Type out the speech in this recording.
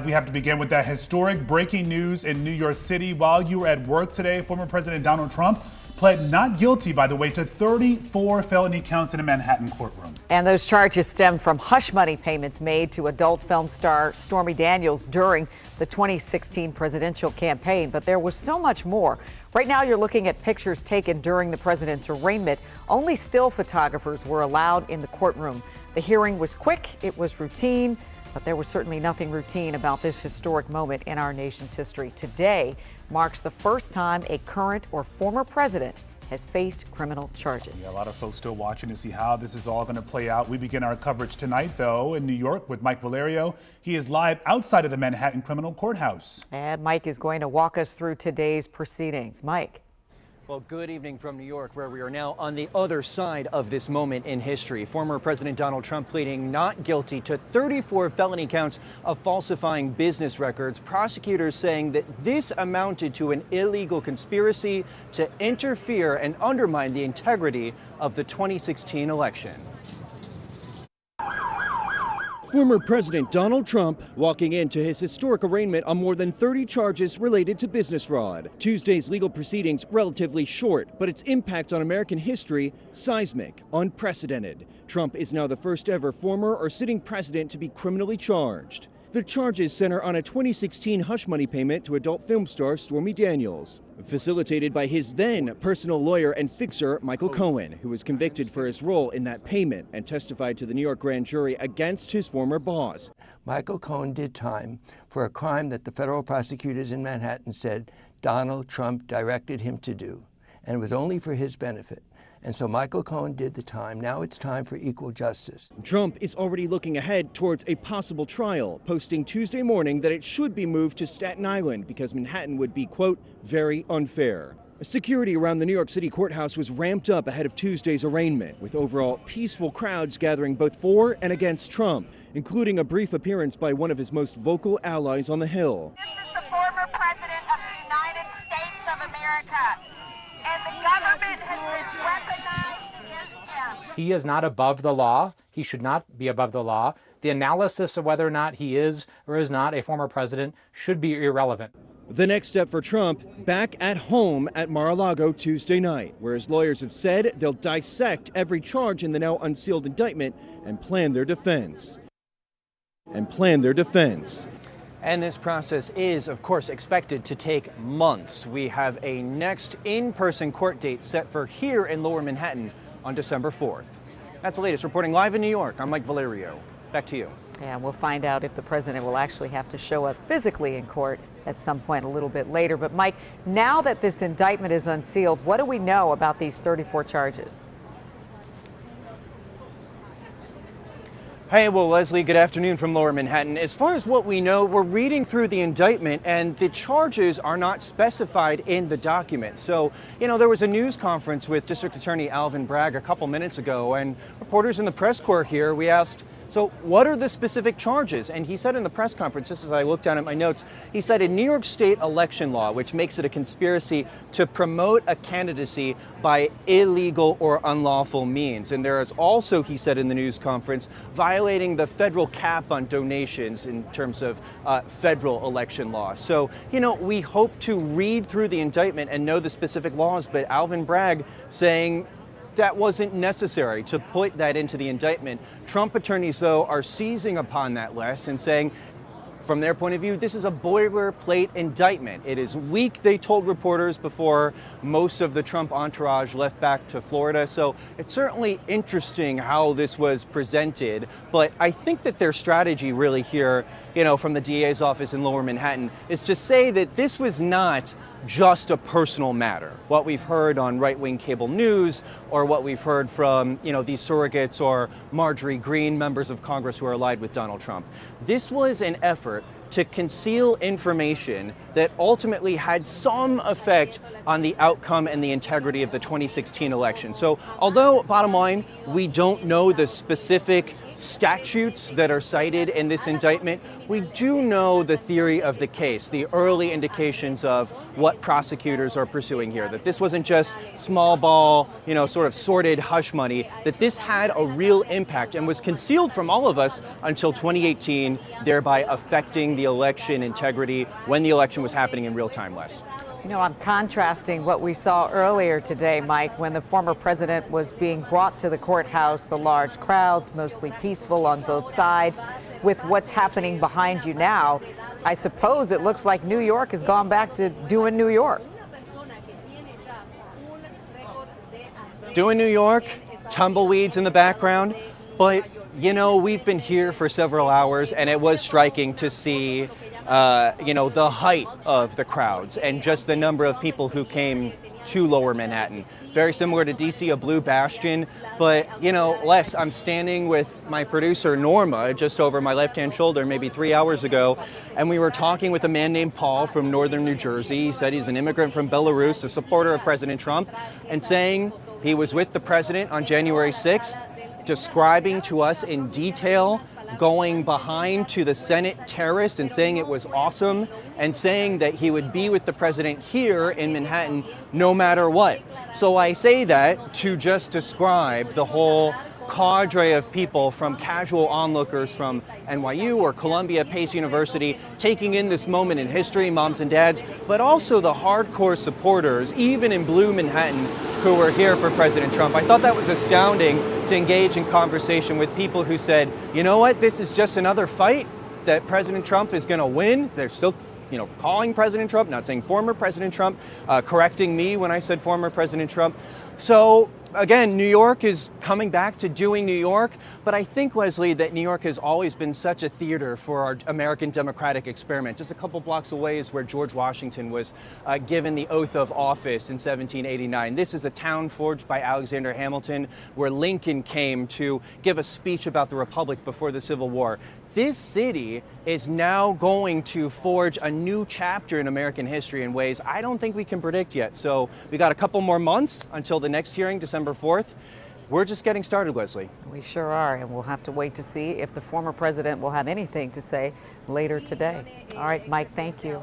We have to begin with that historic breaking news in New York City. While you were at work today, former President Donald Trump pled not guilty, by the way, to 34 felony counts in a Manhattan courtroom. And those charges stem from hush money payments made to adult film star Stormy Daniels during the 2016 presidential campaign. But there was so much more. Right now, you're looking at pictures taken during the president's arraignment. Only still photographers were allowed in the courtroom. The hearing was quick, it was routine. But there was certainly nothing routine about this historic moment in our nation's history. Today marks the first time a current or former president has faced criminal charges. Yeah, a lot of folks still watching to see how this is all going to play out. We begin our coverage tonight, though, in New York with Mike Valerio. He is live outside of the Manhattan Criminal Courthouse. And Mike is going to walk us through today's proceedings. Mike. Well, good evening from New York, where we are now on the other side of this moment in history. Former President Donald Trump pleading not guilty to 34 felony counts of falsifying business records. Prosecutors saying that this amounted to an illegal conspiracy to interfere and undermine the integrity of the 2016 election. Former President Donald Trump walking into his historic arraignment on more than 30 charges related to business fraud. Tuesday's legal proceedings relatively short, but its impact on American history seismic, unprecedented. Trump is now the first ever former or sitting president to be criminally charged. The charges center on a 2016 hush money payment to adult film star Stormy Daniels, facilitated by his then personal lawyer and fixer, Michael Cohen, who was convicted for his role in that payment and testified to the New York grand jury against his former boss. Michael Cohen did time for a crime that the federal prosecutors in Manhattan said Donald Trump directed him to do, and it was only for his benefit. And so Michael Cohen did the time. Now it's time for equal justice. Trump is already looking ahead towards a possible trial, posting Tuesday morning that it should be moved to Staten Island because Manhattan would be, quote, very unfair. Security around the New York City courthouse was ramped up ahead of Tuesday's arraignment, with overall peaceful crowds gathering both for and against Trump, including a brief appearance by one of his most vocal allies on the Hill. This is the former president of the United States of America. And the government has been weaponized against him. He is not above the law. He should not be above the law. The analysis of whether or not he is or is not a former president should be irrelevant. The next step for Trump, back at home at Mar-a-Lago Tuesday night, where his lawyers have said they'll dissect every charge in the now unsealed indictment and plan their defense. And this process is, of course, expected to take months. We have a next in-person court date set for here in Lower Manhattan on December 4th. That's the latest. Reporting live in New York, I'm Mike Valerio. Back to you. And we'll find out if the president will actually have to show up physically in court at some point a little bit later. But Mike, now that this indictment is unsealed, what do we know about these 34 charges? Hey, well, Leslie, good afternoon from Lower Manhattan. As far as what we know, we're reading through the indictment and the charges are not specified in the document. So, there was a news conference with District Attorney Alvin Bragg a couple minutes ago, and reporters in the press corps here, we asked, so what are the specific charges? And he said in the press conference, just as I looked down at my notes, he said in New York State election law, which makes it a conspiracy to promote a candidacy by illegal or unlawful means. And there is also, he said in the news conference, violating the federal cap on donations in terms of federal election law. So, we hope to read through the indictment and know the specific laws, but Alvin Bragg saying that wasn't necessary to put that into the indictment. Trump attorneys, though, are seizing upon that list and saying, from their point of view, this is a boilerplate indictment. It is weak, they told reporters before most of the Trump entourage left back to Florida. So it's certainly interesting how this was presented. But I think that their strategy really here, from the DA's office in Lower Manhattan, is to say that this was not just a personal matter. What we've heard on right-wing cable news, or what we've heard from, these surrogates or Marjorie Greene, members of Congress who are allied with Donald Trump. This was an effort to conceal information that ultimately had some effect on the outcome and the integrity of the 2016 election. So although, bottom line, we don't know the specific statutes that are cited in this indictment, we do know the theory of the case, the early indications of what prosecutors are pursuing here, that this wasn't just small ball, sort of sordid hush money, that this had a real impact and was concealed from all of us until 2018, thereby affecting the election integrity when the election was happening in real time, Les. I'm contrasting what we saw earlier today, Mike, when the former president was being brought to the courthouse, the large crowds, mostly peaceful on both sides, with what's happening behind you now. I suppose it looks like New York has gone back to doing New York. Doing New York, tumbleweeds in the background, but we've been here for several hours and it was striking to see the height of the crowds and just the number of people who came to Lower Manhattan. Very similar to DC, a blue bastion. But, Les, I'm standing with my producer, Norma, just over my left-hand shoulder maybe 3 hours ago, and we were talking with a man named Paul from northern New Jersey. He said he's an immigrant from Belarus, a supporter of President Trump, and saying he was with the president on January 6th, describing to us in detail going behind to the Senate terrace and saying it was awesome and saying that he would be with the president here in Manhattan no matter what. So I say that to just describe the whole cadre of people, from casual onlookers from NYU or Columbia, Pace University, taking in this moment in history, moms and dads, but also the hardcore supporters, even in blue Manhattan, who were here for President Trump. I thought that was astounding to engage in conversation with people who said, you know what, this is just another fight that President Trump is going to win. They're still calling President Trump, not saying former President Trump, correcting me when I said former President Trump. So again, New York is coming back to doing New York, but I think, Leslie, that New York has always been such a theater for our American democratic experiment. Just a couple blocks away is where George Washington was given the oath of office in 1789. This is a town forged by Alexander Hamilton, where Lincoln came to give a speech about the Republic before the Civil War. This city is now going to forge a new chapter in American history in ways I don't think we can predict yet. So we got a couple more months until the next hearing, December 4th. We're just getting started, Leslie. We sure are, and we'll have to wait to see if the former president will have anything to say later today. All right, Mike, thank you.